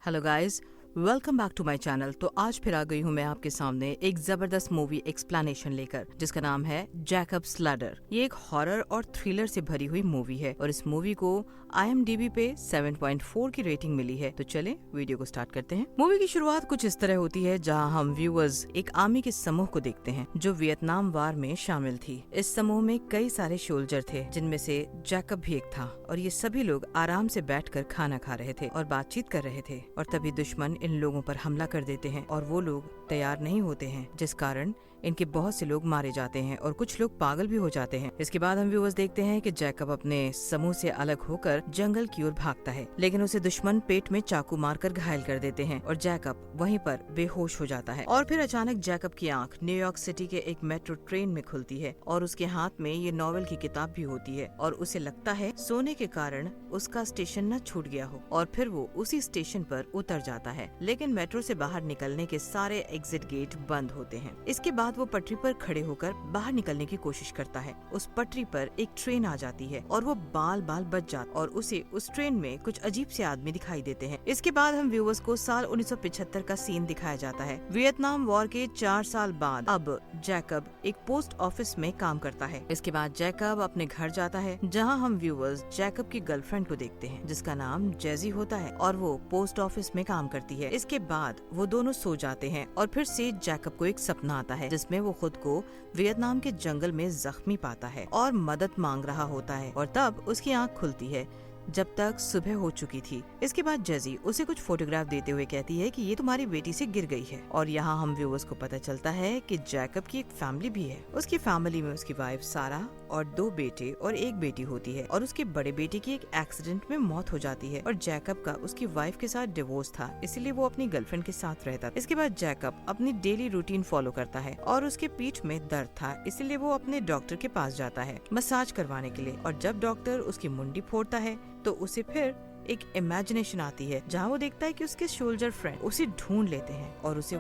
Hello guys, welcome back to my channel. तो आज फिर आ गई हूँ मैं आपके सामने एक जबरदस्त मूवी एक्सप्लेनेशन लेकर, जिसका नाम है जैकब्स लैडर। ये एक हॉरर और थ्रिलर से भरी हुई मूवी है और इस मूवी को IMDb पे 7.4 की रेटिंग मिली है। तो चलें वीडियो को स्टार्ट करते हैं। मूवी की शुरुआत कुछ इस तरह होती है, जहाँ हम व्यूअर्स एक आर्मी के समूह को देखते हैं जो वियतनाम वार में शामिल थी। इस समूह में कई सारे सोल्जर थे, जिनमें से जैकब भी एक था, और ये सभी लोग आराम से बैठकर खाना खा रहे थे और बातचीत कर रहे थे। और तभी दुश्मन इन लोगों पर हमला कर देते हैं और वो लोग तैयार नहीं होते हैं, जिस कारण इनके बहुत से लोग मारे जाते हैं और कुछ लोग पागल भी हो जाते हैं। इसके बाद हम व्यूअर्स देखते हैं कि जैकब अपने समूह से अलग होकर जंगल की ओर भागता है, लेकिन उसे दुश्मन पेट में चाकू मारकर घायल कर देते हैं और जैकब वहीं पर बेहोश हो जाता है। और फिर अचानक जैकब की आंख न्यूयॉर्क सिटी के एक मेट्रो ट्रेन में खुलती है और उसके हाथ में ये नॉवेल की किताब भी होती है और उसे लगता है सोने के कारण उसका स्टेशन न छूट गया हो, और फिर वो उसी स्टेशन पर उतर जाता है। लेकिन मेट्रो से बाहर निकलने के सारे एग्जिट गेट बंद होते हैं। इसके बाद वो पटरी पर खड़े होकर बाहर निकलने की कोशिश करता है। उस पटरी पर एक ट्रेन आ जाती है और वो बाल बाल बच जाता और उसे उस ट्रेन में कुछ अजीब से आदमी दिखाई देते हैं। इसके बाद हम व्यूअर्स को साल 1975 का सीन दिखाया जाता है। वियतनाम वॉर के 4 साल बाद अब जैकब एक पोस्ट ऑफिस में काम करता है। इसके बाद जैकब अपने घर जाता है, जहाँ हम व्यूअर्स जैकब की गर्लफ्रेंड को देखते हैं, जिसका नाम जेजी होता है और वो पोस्ट ऑफिस में काम करती है। इसके बाद वो दोनों सो जाते हैं और फिर से जैकब को एक सपना आता है, जिसमें वो खुद को वियतनाम के जंगल में जख्मी पाता है और मदद मांग रहा होता है। और तब उसकी आंख खुलती है जब तक सुबह हो चुकी थी। इसके बाद जेजी उसे कुछ फोटोग्राफ देते हुए कहती है कि ये तुम्हारी बेटी से गिर गई है। और यहाँ हम व्यूअर्स को पता चलता है कि जैकब की एक फैमिली भी है। उसकी फैमिली में उसकी वाइफ सारा और 2 बेटे और 1 बेटी होती है और उसके बड़े बेटे की एक एक्सीडेंट में मौत हो जाती है। और जैकब का उसकी वाइफ के साथ डिवोर्स था, इसलिए वो अपनी गर्लफ्रेंड के साथ रहता था। इसके बाद जैकब अपनी डेली रूटीन फॉलो करता है और उसके पीठ में दर्द था, इसलिए वो अपने डॉक्टर के पास जाता है मसाज करवाने के लिए। और जब डॉक्टर उसकी मुंडी फोड़ता है तो उसे फिर एक इमेजिनेशन आती है, जहाँ वो देखता है कि उसके सोल्जर फ्रेंड उसे ढूंढ लेते हैं और उसे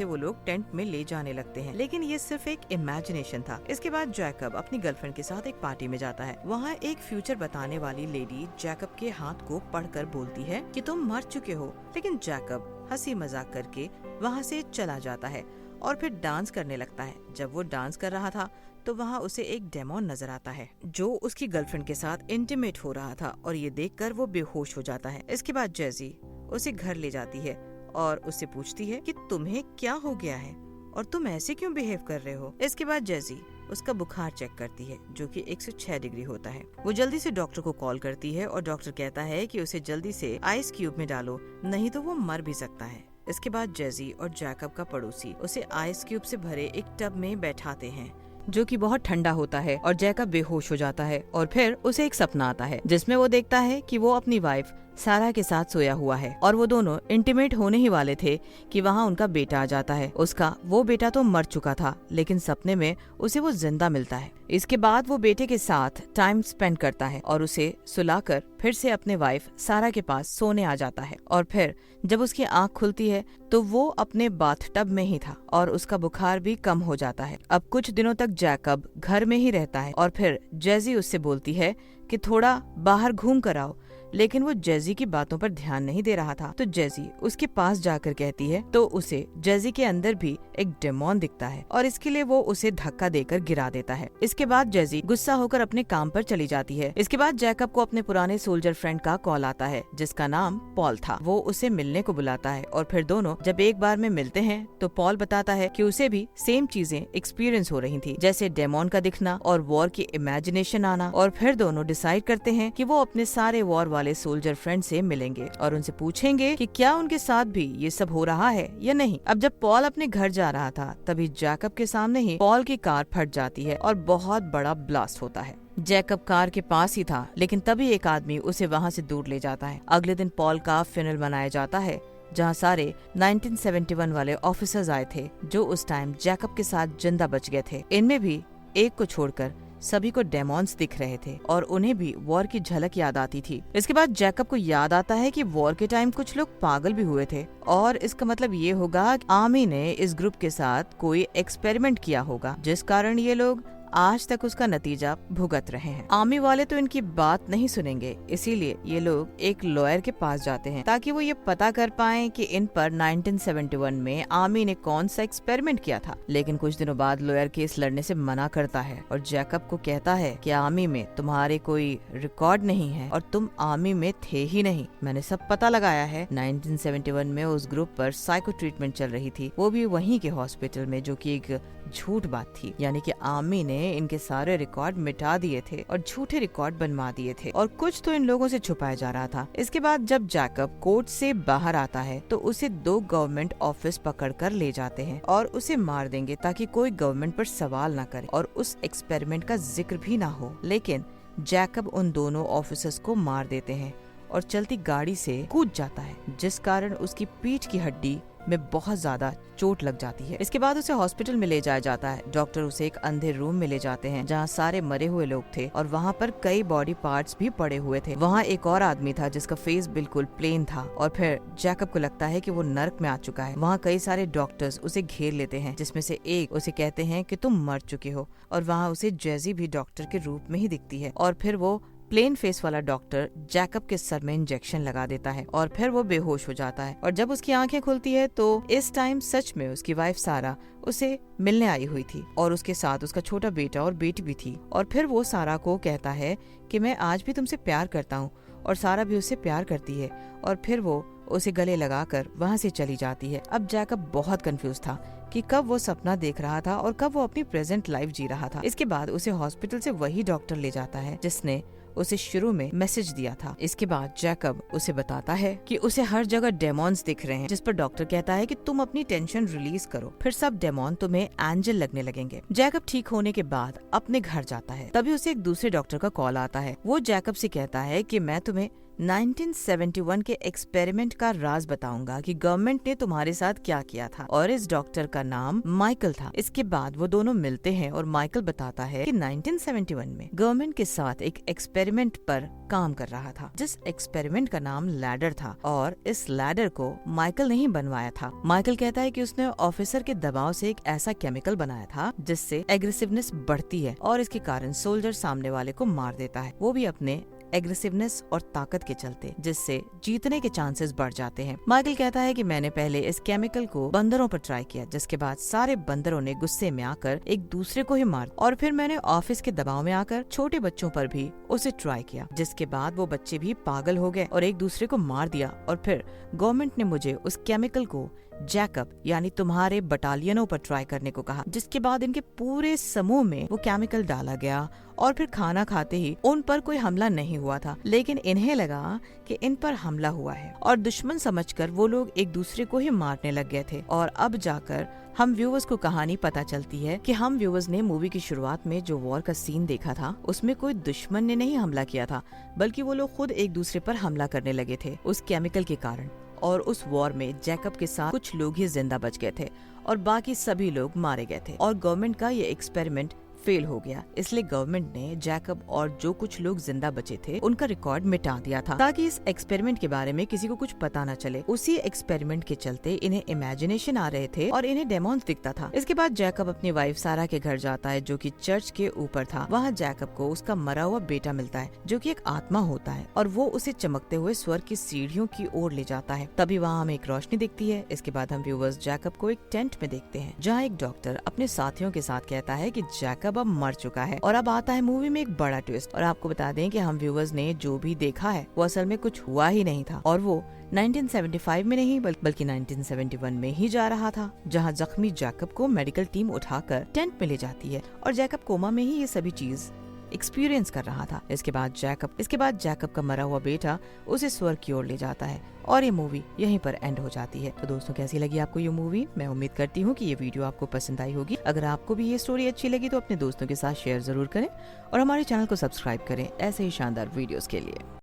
वो लोग टेंट में ले जाने लगते हैं। लेकिन ये सिर्फ एक इमेजिनेशन था। इसके बाद जैकब अपनी गर्लफ्रेंड के साथ एक पार्टी में जाता है। वहाँ एक फ्यूचर बताने वाली लेडी जैकब के हाथ को पढ़कर बोलती है कि तुम मर चुके हो। लेकिन जैकब हंसी मजाक करके वहाँ से चला जाता है और फिर डांस करने लगता है। जब वो डांस कर रहा था तो वहाँ उसे एक डेमोन नजर आता है जो उसकी गर्लफ्रेंड के साथ इंटीमेट हो रहा था और ये देखकर वो बेहोश हो जाता है। इसके बाद जेजी उसे घर ले जाती है और उससे पूछती है कि तुम्हें क्या हो गया है और तुम ऐसे क्यों बिहेव कर रहे हो। इसके बाद जेजी उसका बुखार चेक करती है, जो कि 106 डिग्री होता है। वो जल्दी से डॉक्टर को कॉल करती है और डॉक्टर कहता है कि उसे जल्दी से आइस क्यूब में डालो, नहीं तो वो मर भी सकता है। इसके बाद जेजी और जैकब का पड़ोसी उसे आइस क्यूब से भरे एक टब में बैठाते हैं, जो कि बहुत ठंडा होता है, और जैकब बेहोश हो जाता है। और फिर उसे एक सपना आता है, जिसमें वो देखता है कि वो अपनी वाइफ सारा के साथ सोया हुआ है और वो दोनों इंटीमेट होने ही वाले थे कि वहाँ उनका बेटा आ जाता है। उसका वो बेटा तो मर चुका था, लेकिन सपने में उसे वो जिंदा मिलता है। इसके बाद वो बेटे के साथ टाइम स्पेंड करता है और उसे सुलाकर फिर से अपने वाइफ सारा के पास सोने आ जाता है। और फिर जब उसकी आंख खुलती है तो वो अपने बाथटब में ही था और उसका बुखार भी कम हो जाता है। अब कुछ दिनों तक जैकब घर में ही रहता है और फिर जेजी उससे बोलती है कि थोड़ा बाहर घूम कर आओ, लेकिन वो जेजी की बातों पर ध्यान नहीं दे रहा था। तो जेजी उसके पास जाकर कहती है तो उसे जेजी के अंदर भी एक डेमोन दिखता है और इसके लिए वो उसे धक्का देकर गिरा देता है। इसके बाद जेजी गुस्सा होकर अपने काम पर चली जाती है। इसके बाद जैकब को अपने पुराने सोल्जर फ्रेंड का कॉल आता है, जिसका नाम पॉल था। वो उसे मिलने को बुलाता है और फिर दोनों जब एक बार में मिलते हैं तो पॉल बताता है कि उसे भी सेम चीजें एक्सपीरियंस हो रही थी, जैसे डेमोन का दिखना और वॉर की इमेजिनेशन आना। और फिर दोनों डिसाइड करते हैं कि वो अपने सारे वॉर वाले सोल्जर फ्रेंड से मिलेंगे और उनसे पूछेंगे कि क्या उनके साथ भी ये सब हो रहा है या नहीं। अब जब पॉल अपने घर जा रहा था, तभी जैकब के सामने ही पॉल की कार फट जाती है और बहुत बड़ा ब्लास्ट होता है। जैकब कार के पास ही था, लेकिन तभी एक आदमी उसे वहाँ से दूर ले जाता है। अगले दिन पॉल का फ्यूनरल मनाया जाता है, जहाँ सारे 1971 वाले ऑफिसर्स आए थे जो उस टाइम जैकब के साथ जिंदा बच गए थे। इनमें भी एक को छोड़कर सभी को डेमोन्स दिख रहे थे और उन्हें भी वॉर की झलक याद आती थी। इसके बाद जैकब को याद आता है कि वॉर के टाइम कुछ लोग पागल भी हुए थे और इसका मतलब ये होगा कि आर्मी ने इस ग्रुप के साथ कोई एक्सपेरिमेंट किया होगा, जिस कारण ये लोग आज तक उसका नतीजा भुगत रहे हैं। आर्मी वाले तो इनकी बात नहीं सुनेंगे, इसीलिए ये लोग एक लॉयर के पास जाते हैं ताकि वो ये पता कर पाएं कि इन पर 1971 में आर्मी ने कौन सा एक्सपेरिमेंट किया था। लेकिन कुछ दिनों बाद लॉयर केस लड़ने से मना करता है और जैकब को कहता है कि आर्मी में तुम्हारे कोई रिकॉर्ड नहीं है और तुम आर्मी में थे ही नहीं। मैंने सब पता लगाया है। 1971 में उस ग्रुप पर साइको ट्रीटमेंट चल रही थी, वो भी वहीं के हॉस्पिटल में, जो कि एक झूठ बात थी। यानी कि आर्मी ने इनके सारे रिकॉर्ड मिटा दिए थे और झूठे रिकॉर्ड बनवा दिए थे और कुछ तो इन लोगों से छुपाया जा रहा था। इसके बाद जब जैकब कोर्ट से बाहर आता है तो उसे 2 गवर्नमेंट ऑफिस पकड़कर ले जाते हैं और उसे मार देंगे ताकि कोई गवर्नमेंट पर सवाल न करे और उस एक्सपेरिमेंट का जिक्र भी ना हो। लेकिन जैकब उन दोनों ऑफिसर्स को मार देते हैं और चलती गाड़ी से कूद जाता है, जिस कारण उसकी पीठ की हड्डी में बहुत ज्यादा चोट लग जाती है। इसके बाद उसे हॉस्पिटल में ले जाया जाता है। डॉक्टर उसे एक अंधे रूम में ले जाते हैं जहाँ सारे मरे हुए लोग थे और वहाँ पर कई बॉडी पार्ट्स भी पड़े हुए थे। वहाँ एक और आदमी था जिसका फेस बिल्कुल प्लेन था और फिर जैकब को लगता है कि वो नर्क में आ चुका है। वहाँ कई सारे डॉक्टर्स उसे घेर लेते हैं, जिसमें से एक उसे कहते हैं कि तुम मर चुके हो और वहाँ उसे जैजी भी डॉक्टर के रूप में ही दिखती है और फिर वो प्लेन फेस वाला डॉक्टर जैकब के सर में इंजेक्शन लगा देता है और फिर वो बेहोश हो जाता है। और जब उसकी आंखें खुलती है तो इस टाइम सच में उसकी वाइफ सारा उसे मिलने आई हुई थी और उसके साथ उसका छोटा बेटा और बेटी भी थी। और फिर वो सारा को कहता है कि मैं आज भी तुमसे प्यार करता हूँ और सारा भी उससे प्यार करती है और फिर वो उसे गले लगाकर वहाँ से चली जाती है। अब जैकब बहुत कंफ्यूज था कि कब वो सपना देख रहा था और कब वो अपनी प्रेजेंट लाइफ जी रहा था। इसके बाद उसे हॉस्पिटल से वही डॉक्टर ले जाता है जिसने उसे शुरू में मैसेज दिया था। इसके बाद जैकब उसे बताता है कि उसे हर जगह डेमॉन्स दिख रहे हैं, जिस पर डॉक्टर कहता है कि तुम अपनी टेंशन रिलीज करो, फिर सब डेमॉन तुम्हें एंजल लगने लगेंगे। जैकब ठीक होने के बाद अपने घर जाता है, तभी उसे एक दूसरे डॉक्टर का कॉल आता है। वो जैकब से कहता है कि मैं तुम्हें 1971 के एक्सपेरिमेंट का राज बताऊंगा कि गवर्नमेंट ने तुम्हारे साथ क्या किया था। और इस डॉक्टर का नाम माइकल था। इसके बाद वो दोनों मिलते हैं और माइकल बताता है कि 1971 में गवर्नमेंट के साथ एक एक्सपेरिमेंट पर काम कर रहा था, जिस एक्सपेरिमेंट का नाम लैडर था और इस लैडर को माइकल ने ही बनवाया था। माइकल कहता है कि उसने ऑफिसर के दबाव से एक ऐसा केमिकल बनाया था जिससे एग्रेसिवनेस बढ़ती है और इसके कारण सोल्जर सामने वाले को मार देता है, वो भी अपने एग्रेसिवनेस और ताकत के चलते, जिससे जीतने के चांसेस बढ़ जाते हैं। माइकल कहता है कि मैंने पहले इस केमिकल को बंदरों पर ट्राई किया, जिसके बाद सारे बंदरों ने गुस्से में आकर एक दूसरे को ही मार, और फिर मैंने ऑफिस के दबाव में आकर छोटे बच्चों पर भी उसे ट्राई किया, जिसके बाद वो बच्चे भी पागल हो गए और एक दूसरे को मार दिया। और फिर गवर्नमेंट ने मुझे उस केमिकल को जैकब यानी तुम्हारे बटालियनों पर ट्राई करने को कहा, जिसके बाद इनके पूरे समूह में वो केमिकल डाला गया और फिर खाना खाते ही उन पर कोई हमला नहीं हुआ था, लेकिन इन्हें लगा कि इन पर हमला हुआ है और दुश्मन समझकर वो लोग एक दूसरे को ही मारने लग गए थे। और अब जाकर हम व्यूअर्स को कहानी पता चलती है कि हम व्यूअर्स ने मूवी की शुरुआत में जो वॉर का सीन देखा था उसमें कोई दुश्मन ने नहीं हमला किया था, बल्कि वो लोग खुद एक दूसरे पर हमला करने लगे थे उस केमिकल के कारण। और उस वॉर में जैकब के साथ कुछ लोग ही जिंदा बच गए थे और बाकी सभी लोग मारे गए थे और गवर्नमेंट का ये एक्सपेरिमेंट फेल हो गया। इसलिए गवर्नमेंट ने जैकब और जो कुछ लोग जिंदा बचे थे उनका रिकॉर्ड मिटा दिया था, ताकि इस एक्सपेरिमेंट के बारे में किसी को कुछ पता न चले। उसी एक्सपेरिमेंट के चलते इन्हें इमेजिनेशन आ रहे थे और इन्हें डेमॉन्स दिखता था। इसके बाद जैकब अपनी वाइफ सारा के घर जाता है, जो कि चर्च के ऊपर था। वहाँ जैकब को उसका मरा हुआ बेटा मिलता है, जो कि एक आत्मा होता है, और वो उसे चमकते हुए स्वर्ग की सीढ़ियों की ओर ले जाता है। तभी वहाँ हमें एक रोशनी दिखती है। इसके बाद हम व्यूअर्स जैकब को एक टेंट में देखते हैं, जहाँ एक डॉक्टर अपने साथियों के साथ कहता है कि जैकब अब मर चुका है। और अब आता है मूवी में एक बड़ा ट्विस्ट। और आपको बता दें कि हम व्यूअर्स ने जो भी देखा है वो असल में कुछ हुआ ही नहीं था, और वो 1975 में नहीं बल्कि 1971 में ही जा रहा था, जहां जख्मी जैकब को मेडिकल टीम उठाकर टेंट में ले जाती है और जैकब कोमा में ही ये सभी चीज एक्सपीरियंस कर रहा था। इसके बाद जैकब का मरा हुआ बेटा उसे स्वर्ग की ओर ले जाता है और ये मूवी यहीं पर एंड हो जाती है। तो दोस्तों, कैसी लगी आपको ये मूवी? मैं उम्मीद करती हूँ कि ये वीडियो आपको पसंद आई होगी। अगर आपको भी ये स्टोरी अच्छी लगी तो अपने दोस्तों के साथ शेयर जरूर करें और हमारे चैनल को सब्सक्राइब करें ऐसे ही शानदार वीडियोस के लिए।